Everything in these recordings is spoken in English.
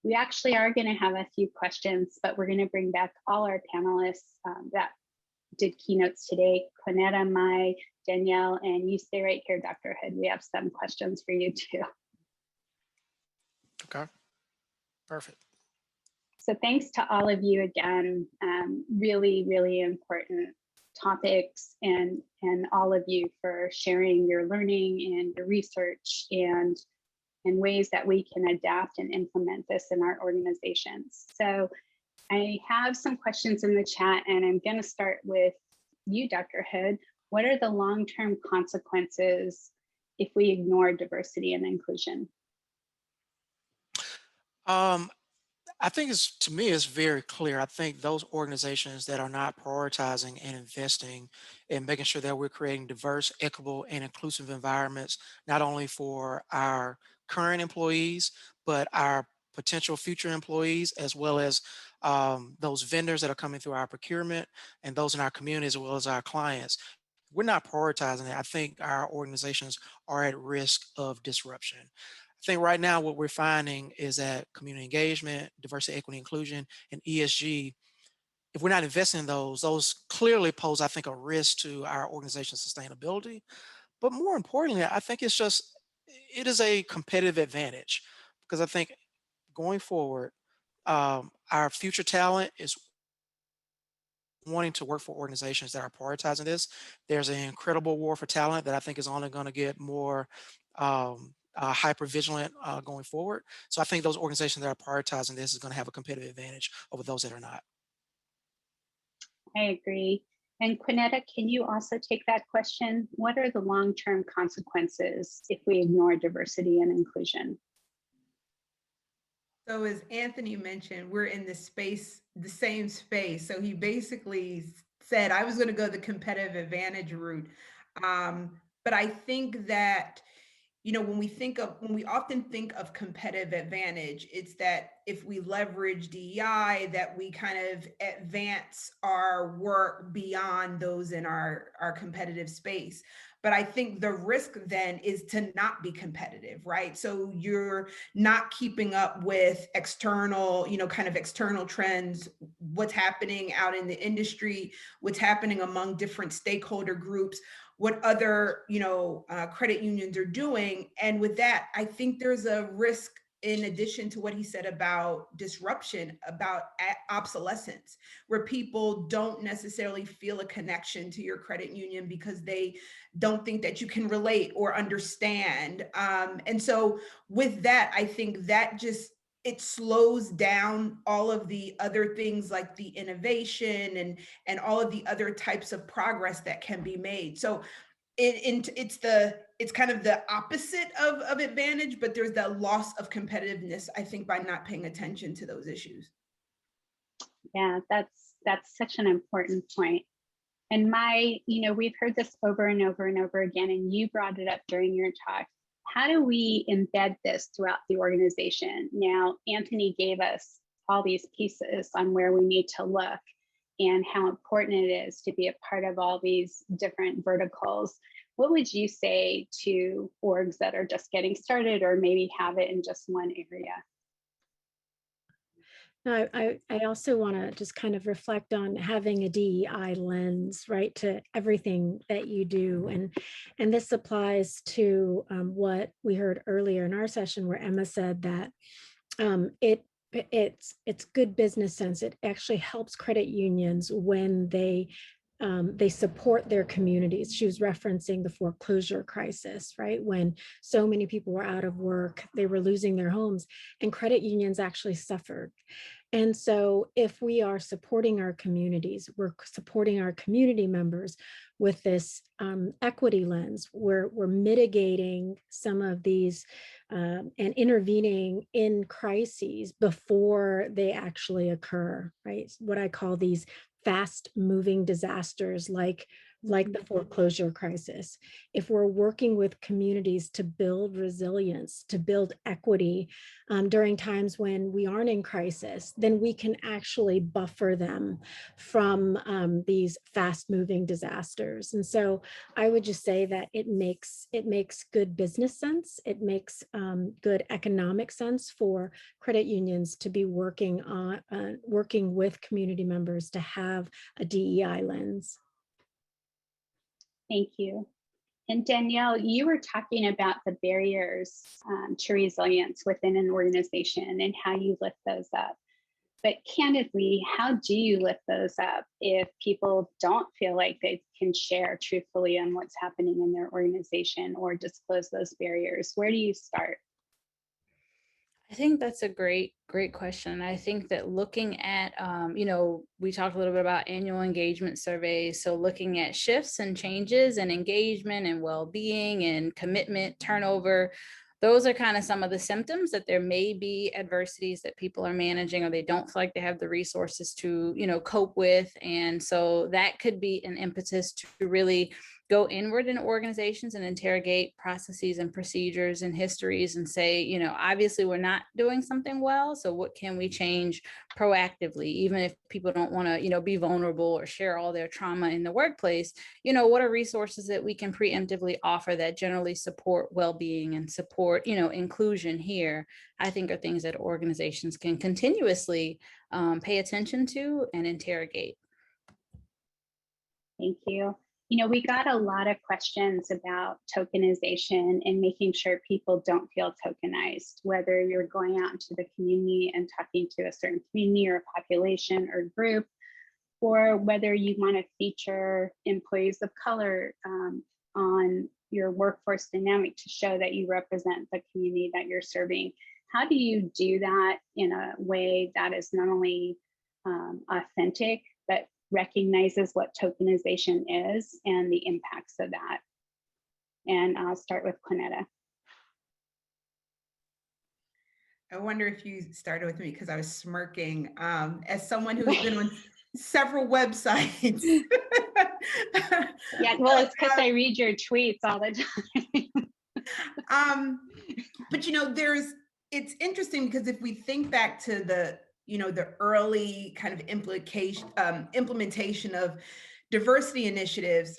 We actually are going to have a few questions, but we're going to bring back all our panelists that did keynotes today, Quinetta, Mai, Danielle, and you stay right here, Dr. Hood. We have some questions for you too. Okay, perfect. So thanks to all of you again. Really, really important topics, and all of you for sharing your learning and your research and ways that we can adapt and implement this in our organizations. So I have some questions in the chat, and I'm going to start with you, Dr. Hood. What are the long-term consequences if we ignore diversity and inclusion? I think to me, it's very clear. I think those organizations that are not prioritizing and investing in making sure that we're creating diverse, equitable, and inclusive environments, not only for our current employees, but our potential future employees, as well as those vendors that are coming through our procurement and those in our community, as well as our clients. We're not prioritizing it. I think our organizations are at risk of disruption. I think right now what we're finding is that community engagement, diversity, equity, inclusion, and ESG, if we're not investing in those clearly pose, I think, a risk to our organization's sustainability. But more importantly, I think it is a competitive advantage, because I think going forward, our future talent is wanting to work for organizations that are prioritizing this. There's an incredible war for talent that I think is only going to get more hyper vigilant going forward. So I think those organizations that are prioritizing this is going to have a competitive advantage over those that are not. I agree. And Quinetta, can you also take that question? What are the long-term consequences if we ignore diversity and inclusion? So as Anthony mentioned, we're in the same space. So he basically said, I was going to go the competitive advantage route. But I think that, when we often think of competitive advantage, it's that if we leverage DEI, that we kind of advance our work beyond those in our competitive space. But I think the risk then is to not be competitive, right? So you're not keeping up with external, kind of external trends, what's happening out in the industry, what's happening among different stakeholder groups, what other, credit unions are doing. And with that, I think there's a risk, in addition to what he said about disruption, about obsolescence, where people don't necessarily feel a connection to your credit union because they don't think that you can relate or understand. And so with that, I think that it slows down all of the other things like the innovation and all of the other types of progress that can be made. So it's kind of the opposite of advantage, but there's the loss of competitiveness, I think, by not paying attention to those issues. Yeah, that's such an important point. And we've heard this over and over and over again, and you brought it up during your talk. How do we embed this throughout the organization? Now, Anthony gave us all these pieces on where we need to look and how important it is to be a part of all these different verticals. What would you say to orgs that are just getting started or maybe have it in just one area? No, I also want to just kind of reflect on having a DEI lens, right, to everything that you do. And this applies to what we heard earlier in our session where Emma said that it's good business sense. It actually helps credit unions when they support their communities. She was referencing the foreclosure crisis, right? When so many people were out of work, they were losing their homes, and credit unions actually suffered. And so if we are supporting our communities, we're supporting our community members with this equity lens, we're mitigating some of these and intervening in crises before they actually occur, right? What I call these fast moving disasters like like the foreclosure crisis, if we're working with communities to build resilience, to build equity during times when we aren't in crisis, then we can actually buffer them from these fast-moving disasters. And so I would just say that it makes good business sense. It makes good economic sense for credit unions to be working with community members to have a DEI lens. Thank you. And Danielle, you were talking about the barriers to resilience within an organization and how you lift those up. But candidly, how do you lift those up if people don't feel like they can share truthfully on what's happening in their organization or disclose those barriers? Where do you start? I think that's a great question. I think that looking at, we talked a little bit about annual engagement surveys. So looking at shifts and changes and engagement and well-being and commitment, turnover, those are kind of some of the symptoms that there may be adversities that people are managing or they don't feel like they have the resources to, cope with. And so that could be an impetus to really go inward in organizations and interrogate processes and procedures and histories and say, obviously we're not doing something well. So what can we change proactively, even if people don't want to, be vulnerable or share all their trauma in the workplace? What are resources that we can preemptively offer that generally support well-being and support, inclusion here? I think are things that organizations can continuously pay attention to and interrogate. Thank you. We got a lot of questions about tokenization and making sure people don't feel tokenized, whether you're going out into the community and talking to a certain community or population or group, or whether you want to feature employees of color on your workforce dynamic to show that you represent the community that you're serving. How do you do that in a way that is not only authentic, but recognizes what tokenization is and the impacts of that? And I'll start with Quinetta. I wonder if you started with me because I was smirking. As someone who's been on several websites. Yeah, well, it's because I read your tweets all the time. But it's interesting because if we think back to the early kind of implementation of diversity initiatives,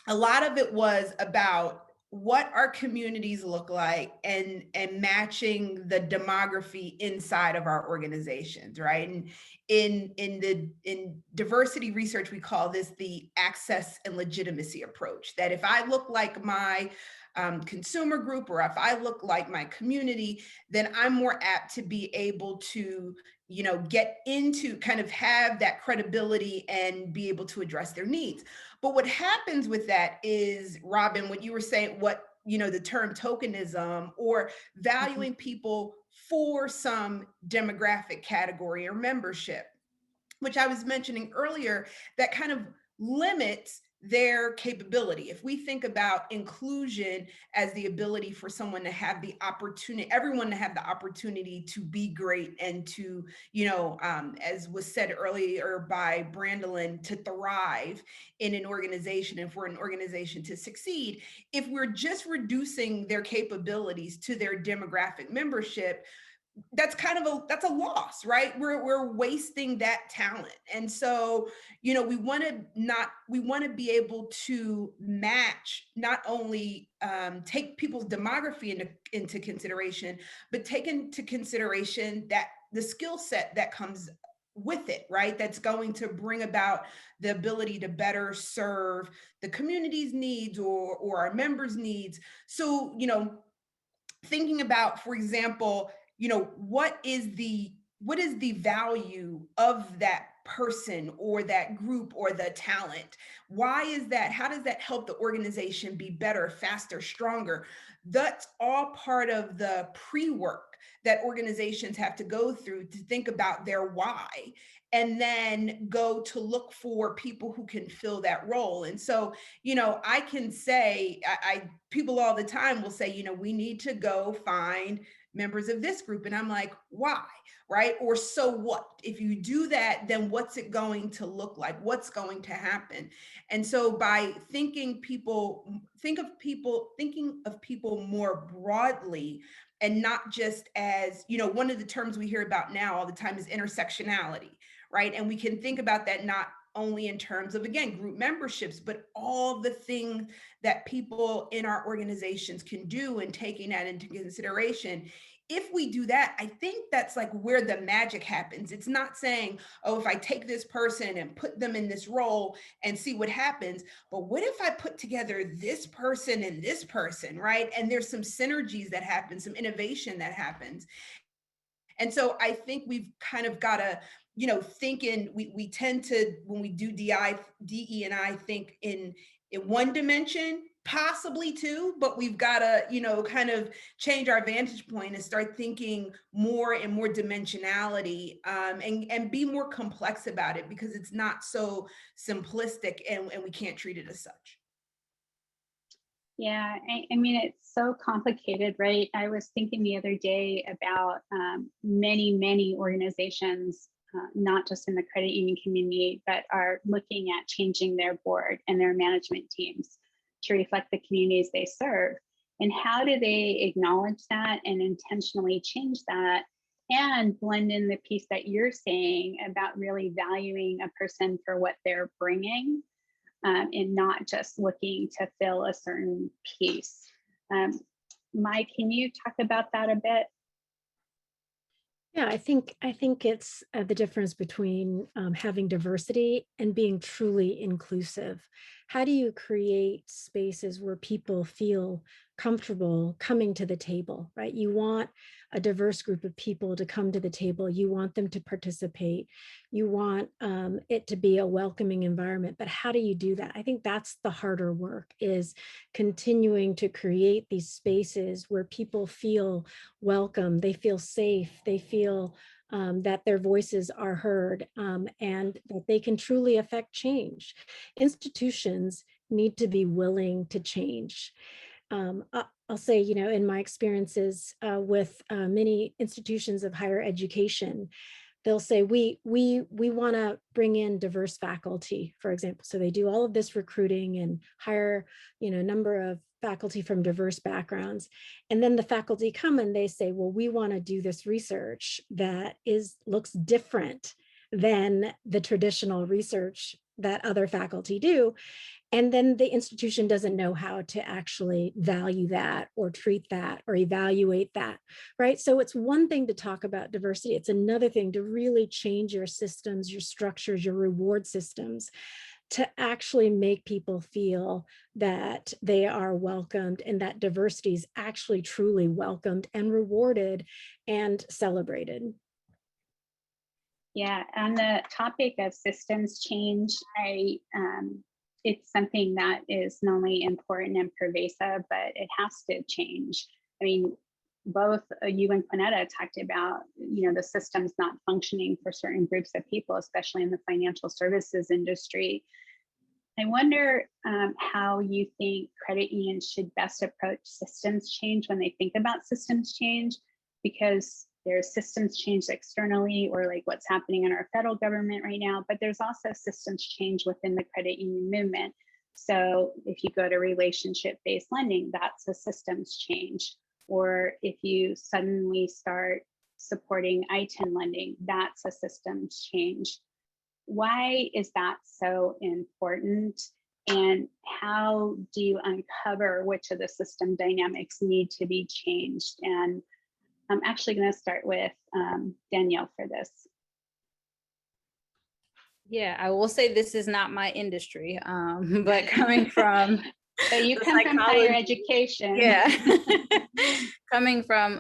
a lot of it was about what our communities look like and matching the demography inside of our organizations, right? And in diversity research, we call this the access and legitimacy approach, that if I look like my consumer group or if I look like my community, then I'm more apt to be able to get into kind of have that credibility and be able to address their needs. But what happens with that is, Robin, what you were saying, the term tokenism or valuing people for some demographic category or membership, which I was mentioning earlier, that kind of limits their capability. If we think about inclusion as the ability for someone to have the opportunity, everyone to have the opportunity to be great and to, as was said earlier by Brandolyn, to thrive in an organization and for an organization to succeed, if we're just reducing their capabilities to their demographic membership, that's a loss, right? We're wasting that talent. And so, we want to be able to match, not only take people's demography into consideration, but take into consideration that the skill set that comes with it, right? That's going to bring about the ability to better serve the community's needs or our members' needs. So, thinking about, for example, what is the value of that person or that group or the talent? Why is that? How does that help the organization be better, faster, stronger? That's all part of the pre-work that organizations have to go through to think about their why, and then go to look for people who can fill that role. And so, I can say, people all the time will say, we need to go find members of this group. And I'm like, why? Right? Or so what? If you do that, then what's it going to look like? What's going to happen? And so by thinking of people more broadly, and not just as, one of the terms we hear about now all the time is intersectionality, right? And we can think about that not only in terms of, again, group memberships, but all the things that people in our organizations can do, and taking that into consideration. If we do that, I think that's like where the magic happens. It's not saying, oh, if I take this person and put them in this role and see what happens, but what if I put together this person and this person, right? And there's some synergies that happen, some innovation that happens. And so I think we've kind of got to, think we tend to, when we do DE and I think in one dimension, possibly two, but we've got to, kind of change our vantage point and start thinking more and more dimensionality, and be more complex about it, because it's not so simplistic, and we can't treat it as such. Yeah, I mean, it's so complicated, right? I was thinking the other day about many organizations, not just in the credit union community, but are looking at changing their board and their management teams to reflect the communities they serve. And how do they acknowledge that and intentionally change that, and blend in the piece that you're saying about really valuing a person for what they're bringing, and not just looking to fill a certain piece. Mike, can you talk about that a bit? Yeah, I think it's the difference between having diversity and being truly inclusive. How do you create spaces where people feel comfortable coming to the table, right? You want a diverse group of people to come to the table. You want them to participate. You want it to be a welcoming environment. But how do you do that? I think that's the harder work, is continuing to create these spaces where people feel welcome, they feel safe, they feel that their voices are heard, and that they can truly affect change. Institutions need to be willing to change. I'll say, in my experiences with many institutions of higher education, they'll say, we want to bring in diverse faculty, for example. So they do all of this recruiting and hire, a number of faculty from diverse backgrounds. And then the faculty come and they say, well, we want to do this research that looks different than the traditional research that other faculty do. And then the institution doesn't know how to actually value that or treat that or evaluate that, right? So it's one thing to talk about diversity. It's another thing to really change your systems, your structures, your reward systems, to actually make people feel that they are welcomed and that diversity is actually truly welcomed and rewarded and celebrated. Yeah, on the topic of systems change, it's something that is not only important and pervasive, but it has to change. I mean, both you and Quinetta talked about, the systems not functioning for certain groups of people, especially in the financial services industry. I wonder how you think credit unions should best approach systems change when they think about systems change, because there's systems change externally, or like what's happening in our federal government right now, but there's also systems change within the credit union movement. So if you go to relationship-based lending, that's a systems change. Or if you suddenly start supporting ITIN lending, that's a systems change. Why is that so important? And how do you uncover which of the system dynamics need to be changed? And I'm actually going to start with Danielle for this. Yeah, I will say this is not my industry, but coming from But you come from higher education. Yeah. Coming from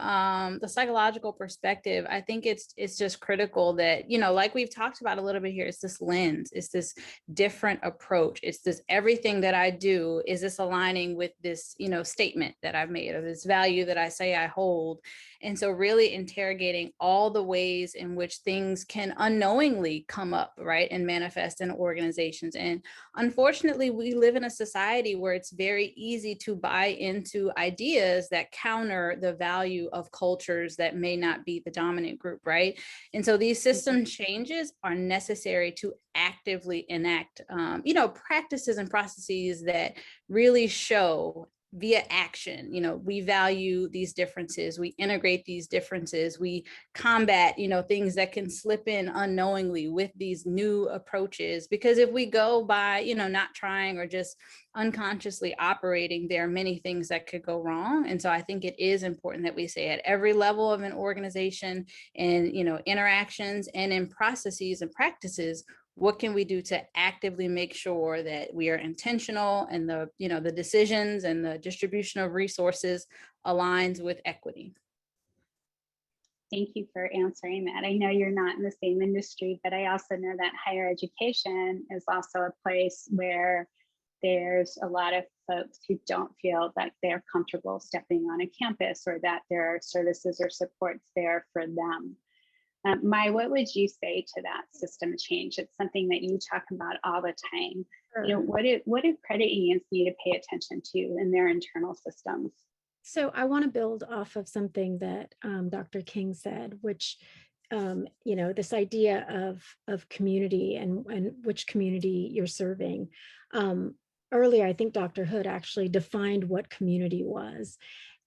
the psychological perspective, I think it's just critical that, like we've talked about a little bit here, it's this lens, it's this different approach. It's this, everything that I do, is this aligning with this, statement that I've made, or this value that I say I hold. And so really interrogating all the ways in which things can unknowingly come up, right, and manifest in organizations. And unfortunately, we live in a society where it's very easy to buy into ideas that counter the value of cultures that may not be the dominant group, right? And so these system changes are necessary to actively enact, practices and processes that really show via action, we value these differences, we integrate these differences, we combat, things that can slip in unknowingly with these new approaches. Because if we go by, not trying or just unconsciously operating, there are many things that could go wrong. And so I think it is important that we say at every level of an organization and, interactions and in processes and practices, what can we do to actively make sure that we are intentional and the decisions and the distribution of resources aligns with equity? Thank you for answering that. I know you're not in the same industry, but I also know that higher education is also a place where there's a lot of folks who don't feel that they're comfortable stepping on a campus or that there are services or supports there for them. What would you say to that system change? It's something that you talk about all the time. Sure. What do credit unions need to pay attention to in their internal systems? So I want to build off of something that Dr. King said, which, this idea of community and which community you're serving. Earlier, I think Dr. Hood actually defined what community was.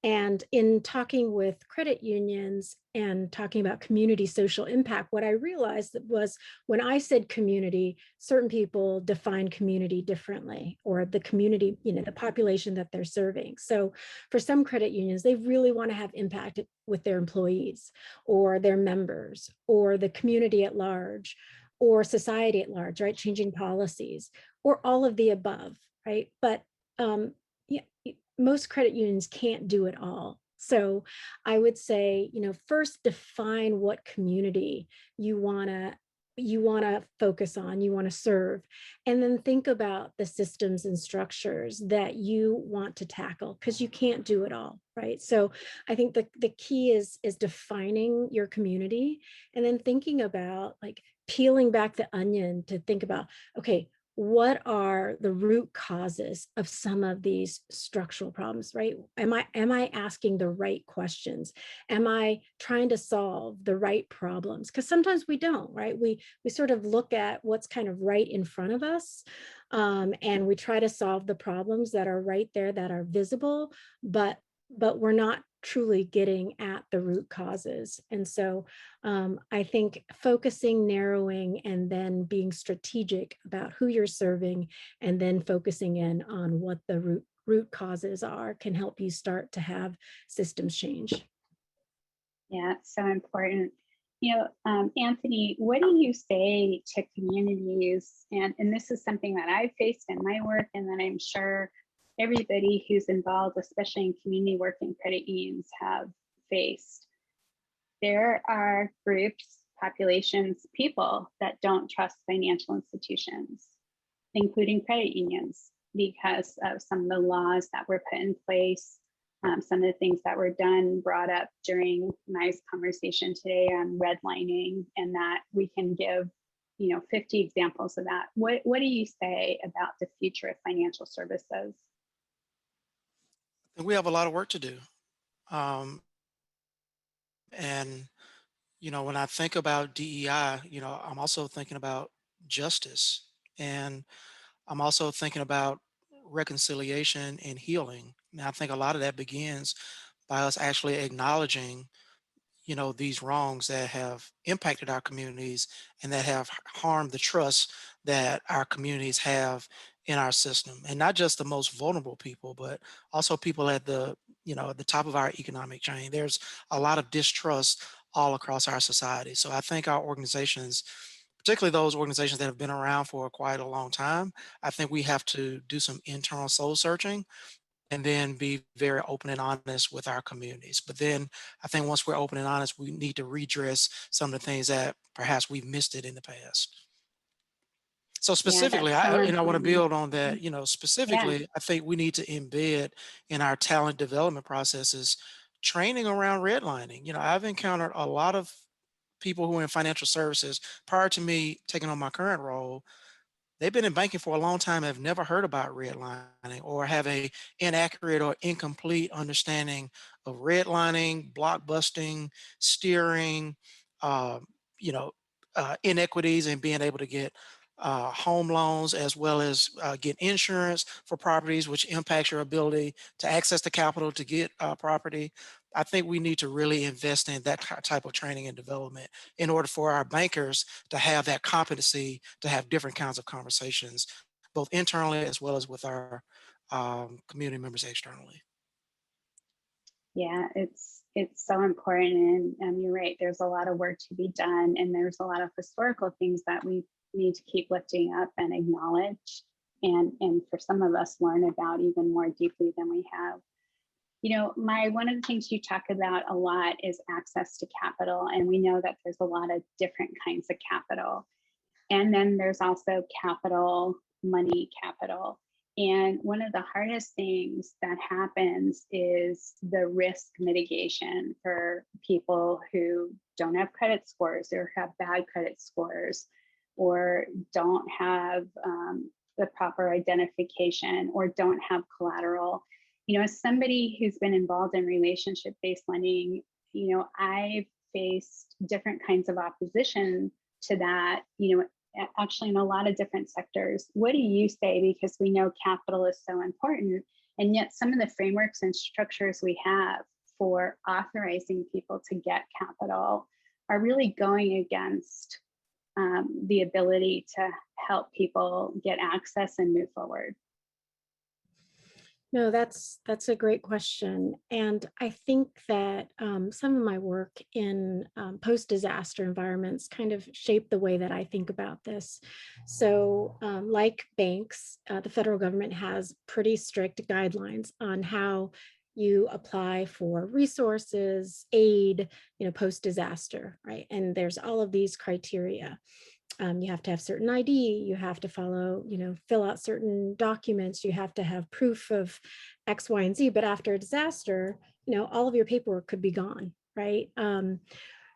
And in talking with credit unions and talking about community social impact, what I realized was when I said community, certain people define community differently, or the community, the population that they're serving. So for some credit unions, they really want to have impact with their employees or their members or the community at large or society at large, right? Changing policies or all of the above, right? But most credit unions can't do it all. So I would say, first define what community you want to focus on, you want to serve, and then think about the systems and structures that you want to tackle, because you can't do it all, right? So I think the key is defining your community and then thinking about like peeling back the onion to think about, okay, what are the root causes of some of these structural problems, right? Am I asking the right questions? Am I trying to solve the right problems? Because sometimes we don't, right? We sort of look at what's kind of right in front of us, and we try to solve the problems that are right there, that are visible, but we're not truly getting at the root causes. And so I think focusing, narrowing, and then being strategic about who you're serving, and then focusing in on what the root causes are, can help you start to have systems change. Yeah, it's so important. Anthony, what do you say to communities? And this is something that I've faced in my work, and that I'm sure everybody who's involved, especially in community work and credit unions, have faced. There are groups, populations, people that don't trust financial institutions, including credit unions, because of some of the laws that were put in place, some of the things that were brought up during my conversation today on redlining, and that we can give 50 examples of that. What do you say about the future of financial services? And we have a lot of work to do. And, when I think about DEI, I'm also thinking about justice. And I'm also thinking about reconciliation and healing. And I think a lot of that begins by us actually acknowledging, these wrongs that have impacted our communities and that have harmed the trust that our communities have in our system. And not just the most vulnerable people, but also people at at the top of our economic chain. There's a lot of distrust all across our society. So I think our organizations, particularly those organizations that have been around for quite a long time, I think we have to do some internal soul searching and then be very open and honest with our communities. But then I think once we're open and honest, we need to redress some of the things that perhaps we've missed it in the past. So Yeah, specifically, that's so I want to important. build on that, Yeah, specifically, I think we need to embed in our talent development processes training around redlining. I've encountered a lot of people who are in financial services prior to me taking on my current role they've been in banking for a long time, have never heard about redlining or have a inaccurate or incomplete understanding of redlining, block busting, steering, uh, you know, inequities and being able to get home loans as well as get insurance for properties, which impacts your ability to access the capital to get property. I think we need to really invest in that type of training and development in order for our bankers to have that competency to have different kinds of conversations, both internally as well as with our community members externally. Yeah, it's so important, and you're right. There's a lot of work to be done, and there's a lot of historical things that we need to keep lifting up and acknowledge, and for some of us learn about even more deeply than we have. You know, one of the things you talk about a lot is access to capital, and we know that there's a lot of different kinds of capital, and then there's also capital, money capital. And one of the hardest things that happens is the risk mitigation for people who don't have credit scores or have bad credit scores or don't have the proper identification or don't have collateral. You know, as somebody who's been involved in relationship-based lending, you know, I've faced different kinds of opposition to that, you know, actually in a lot of different sectors. What do you say? Because we know capital is so important, and yet some of the frameworks and structures we have for authorizing people to get capital are really going against the ability to help people get access and move forward. No, that's a great question. And I think that some of my work in post-disaster environments kind of shaped the way that I think about this. So like banks, the federal government has pretty strict guidelines on how you apply for resources, aid, you know, post-disaster, right? And there's all of these criteria. You have to have certain ID, you have to follow, you know, fill out certain documents, you have to have proof of X, Y, and Z. But after a disaster, you know, all of your paperwork could be gone, right?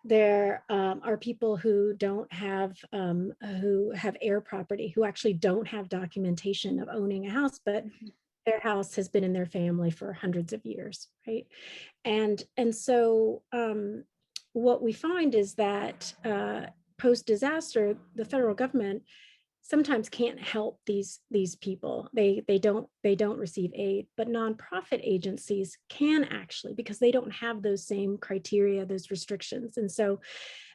There are people who don't have, who have air property, who actually don't have documentation of owning a house, but their house has been in their family for hundreds of years, right? And so what we find is that post-disaster, the federal government sometimes can't help these people. They don't receive aid, but nonprofit agencies can actually, because they don't have those same criteria, those restrictions. And so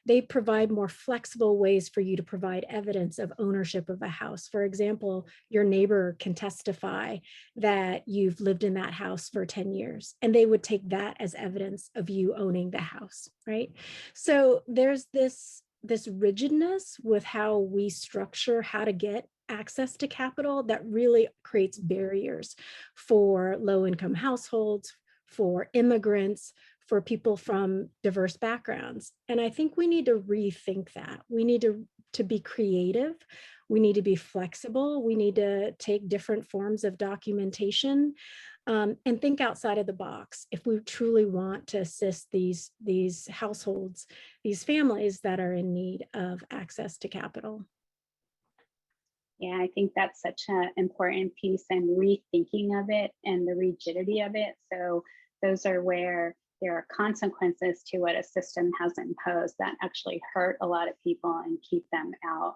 they provide more flexible ways for you to provide evidence of ownership of a house. For example, your neighbor can testify that you've lived in that house for 10 years, and they would take that as evidence of you owning the house, right? So there's this rigidness with how we structure how to get access to capital that really creates barriers for low-income households, for immigrants, for people from diverse backgrounds. And I think we need to rethink that. We need to be creative. We need to be flexible. We need to take different forms of documentation and think outside of the box if we truly want to assist these households, these families that are in need of access to capital. Yeah, I think that's such an important piece, and rethinking of it and the rigidity of it. So those are where there are consequences to what a system has imposed that actually hurt a lot of people and keep them out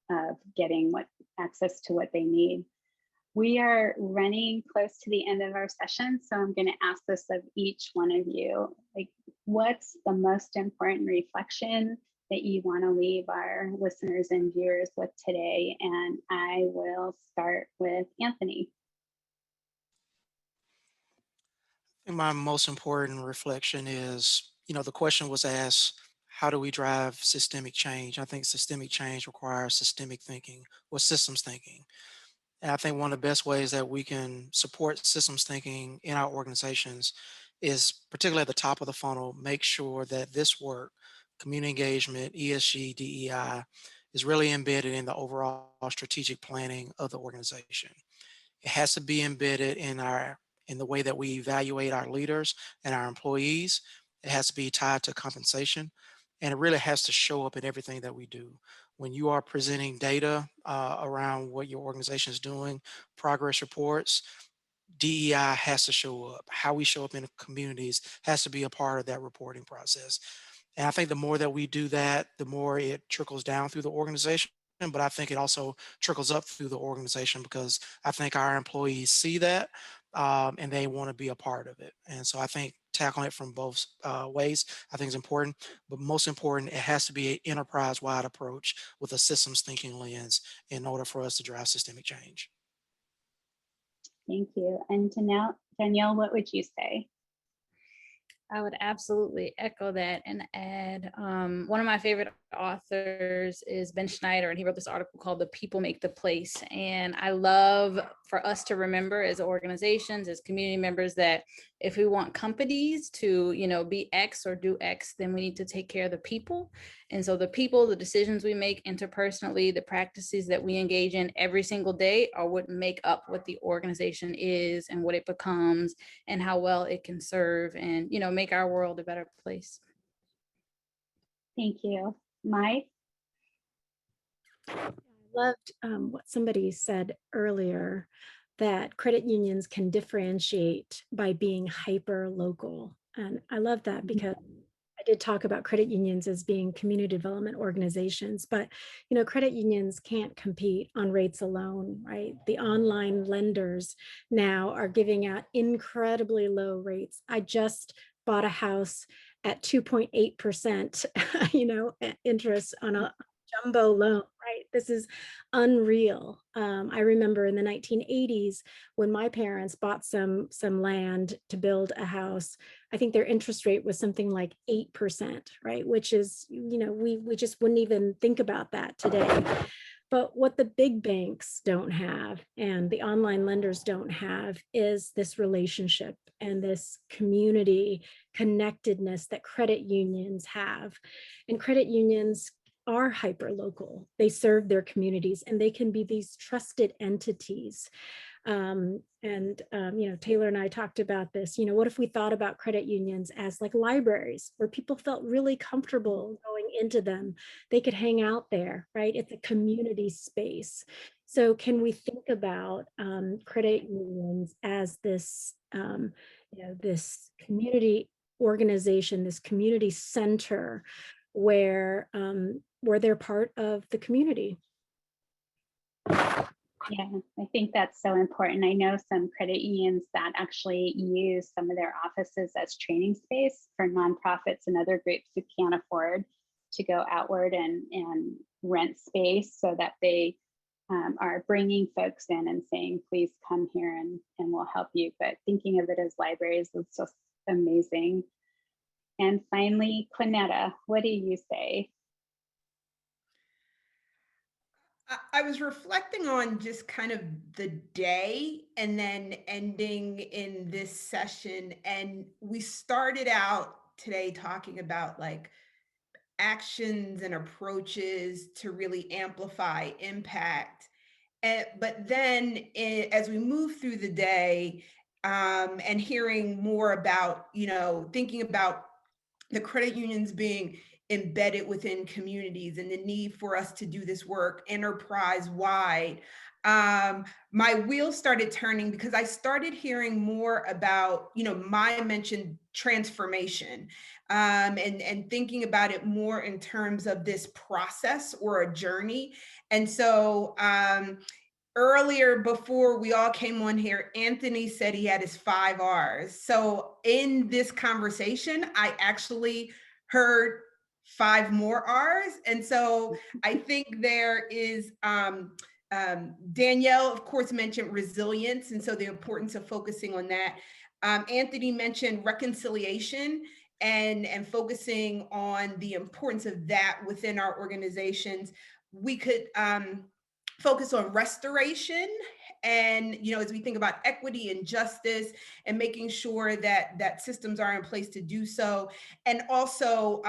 of getting access to what they need. We are running close to the end of our session, so I'm going to ask this of each one of you. Like, what's the most important reflection that you want to leave our listeners and viewers with today? And I will start with Anthony. And my most important reflection is, you know, the question was asked, how do we drive systemic change? I think systemic change requires systemic thinking or systems thinking. And I think one of the best ways that we can support systems thinking in our organizations is, particularly at the top of the funnel, make sure that this work, community engagement, ESG, DEI, is really embedded in the overall strategic planning of the organization. It has to be embedded in the way that we evaluate our leaders and our employees. It has to be tied to compensation, and it really has to show up in everything that we do. when you are presenting data around what your organization is doing, progress reports, DEI has to show up. How we show up in the communities has to be a part of that reporting process. And I think the more that we do that, the more it trickles down through the organization. But I think it also trickles up through the organization because I think our employees see that and they want to be a part of it. And so I think tackling it from both ways, I think is important. But most important, it has to be an enterprise-wide approach with a systems thinking lens in order for us to drive systemic change. Thank you. And Danielle, what would you say? I would absolutely echo that and add one of my favorite authors is Ben Schneider, and he wrote this article called The People Make the Place. And I love for us to remember as organizations, as community members, that if we want companies to, be X or do X, then we need to take care of the people. And so the people, the decisions we make interpersonally, the practices that we engage in every single day are what make up what the organization is and what it becomes and how well it can serve and, make our world a better place. Thank you. Mike? I loved what somebody said earlier, that credit unions can differentiate by being hyper local. And I love that because I did talk about credit unions as being community development organizations, but credit unions can't compete on rates alone, right? The online lenders now are giving out incredibly low rates. I just bought a house at 2.8%, interest on a jumbo loan, right? This is unreal. I remember in the 1980s when my parents bought some land to build a house, I think their interest rate was something like 8%, right? Which is, we just wouldn't even think about that today. But what the big banks don't have and the online lenders don't have is this relationship and this community connectedness that credit unions have. And credit unions are hyper local. They serve their communities and they can be these trusted entities. Taylor and I talked about this. What if we thought about credit unions as like libraries where people felt really comfortable going into them? They could hang out there, right? It's a community space. So can we think about credit unions as this, this community organization, this community center where they're part of the community? Yeah, I think that's so important. I know some credit unions that actually use some of their offices as training space for nonprofits and other groups who can't afford to go outward and rent space, so that they are bringing folks in and saying, please come here and we'll help you. But thinking of it as libraries is just amazing. And finally, Quinetta, what do you say? I was reflecting on just kind of the day and then ending in this session. And we started out today talking about like actions and approaches to really amplify impact. But then as we move through the day and hearing more about, thinking about the credit unions being embedded within communities and the need for us to do this work enterprise wide, my wheels started turning because I started hearing more about, Maya mentioned transformation and thinking about it more in terms of this process or a journey. And so earlier, before we all came on here, Anthony said he had his 5 R's. So in this conversation, I actually heard 5 more R's. And so I think there is, Danielle, of course, mentioned resilience. And so the importance of focusing on that. Anthony mentioned reconciliation and focusing on the importance of that within our organizations. We could, focus on restoration and as we think about equity and justice and making sure that systems are in place to do so, and also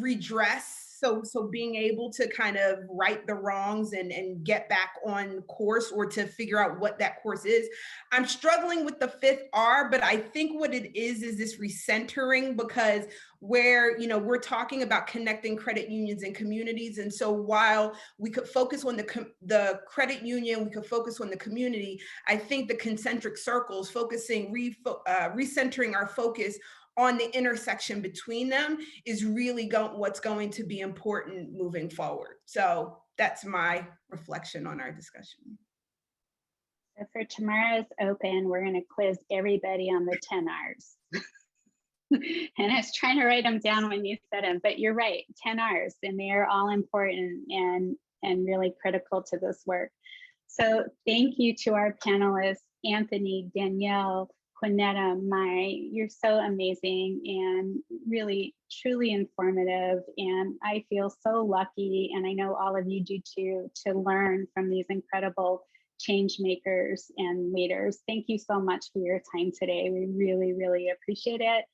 redress. So being able to kind of right the wrongs and get back on course, or to figure out what that course is. I'm struggling with the 5th R, but I think what it is this recentering, because where, we're talking about connecting credit unions and communities. And so while we could focus on the credit union, we could focus on the community, I think the concentric circles, recentering our focus on the intersection between them is really what's going to be important moving forward. So that's my reflection on our discussion. So for tomorrow's open, we're going to quiz everybody on the 10 R's. And I was trying to write them down when you said them, but you're right, 10 R's, and they're all important and really critical to this work. So thank you to our panelists, Anthony, Danielle, Quinetta, Mai. You're so amazing and really, truly informative. And I feel so lucky, and I know all of you do too, to learn from these incredible change makers and leaders. Thank you so much for your time today. We really, really appreciate it.